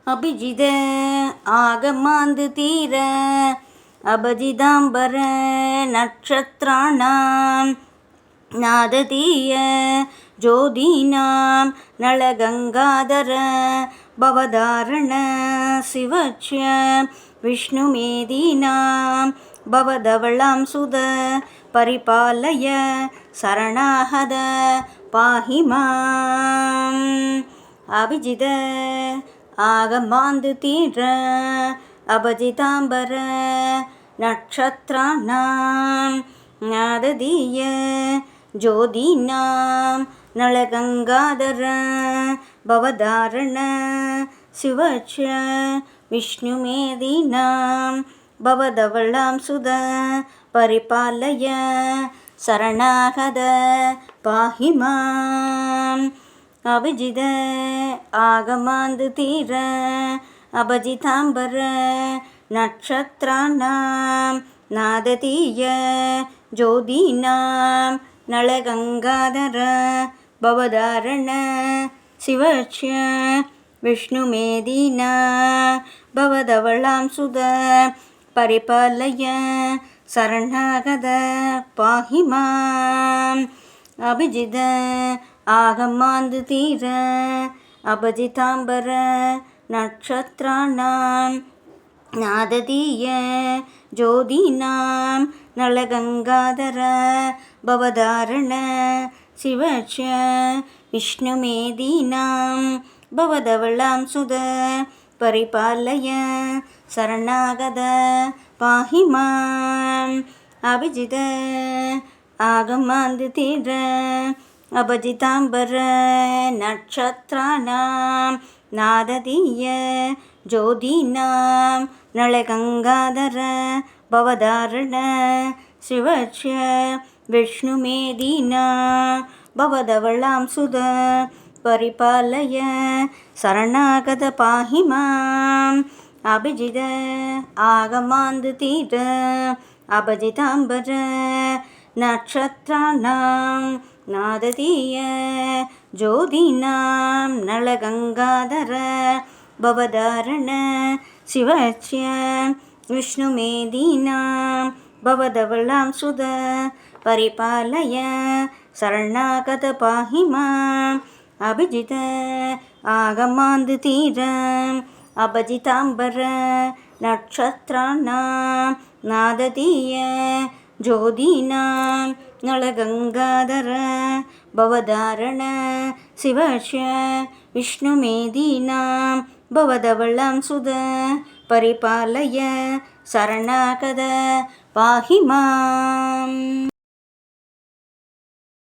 அபிஜித ஆகமாந்து தீர அபஜிதாம்பர நட்சத்திராணாம் நாததீய ஜோதீனாம் நளகங்காதர பவதாரண சிவச்ய விஷ்ணுமேதீனாம் பவதவளாம் சுத பரிபாலய சரணாஹத பாஹி மாம். அபிஜித ஆகமாந்து தீர அபஜிதாம்பர நட்சத்திராணாம் நாததீய ஜோதீனாம் நளகங்காதர பவதாரண சிவச்ய விஷ்ணுமேதீனாம் பவதவளாம் சுத பரிபாலய சரணாகத பாஹி மாம். அபிஜித ஆகமாந்து தீர அபஜிதாம்பர நட்சத்திராணாம் நாததீய ஜோதீனாம் நளகங்காதர பவதாரண சிவச்ய விஷ்ணுமேதீனா பவதவளாம் சுத பரிபாலய சரணாகத பாஹி மாம். அபிஜித ஆகமாந்து தீர அபஜிதாம்பர நட்சத்திராணாம் நாததீய ஜோதீனாம் நளகங்காதர பவதாரண சிவச்ய விஷ்ணுமேதீனாம் பவதவளாம் சுத பரிபாலய சரணாகத பாஹி மாம். அபிஜித ஆகமாந்து தீர அபஜிதாம்பர நட்சத்திராணாம் நாததீய ஜோதீனாம் நளகங்காதர பவதாரண சிவச்ய விஷ்ணுமேதீனா பவதவளாம் சுத பரிபாலய சரணாகத பாஹி மாம். அபிஜித ஆகமாந்து தீர அபஜிதாம்பர நட்சத்திராணாம் நாததீய ஜோதீனாம் நளகங்காதர பவதாரண சிவச்ய விஷ்ணுமேதீனாம் பவதவளாம் சுத பரிபாலய சரணாகத பாஹி மாம். அபிஜித ஆகமாந்து தீர அபஜிதாம்பர நட்சத்திராணாம் நாததீய ஜோதீனாம் நளகங்காதர பவதாரண சிவச்ய விஷ்ணுமேதீனாம் பவதவளாம் சுத பரிபாலய சரணாகத பாஹி மாம்.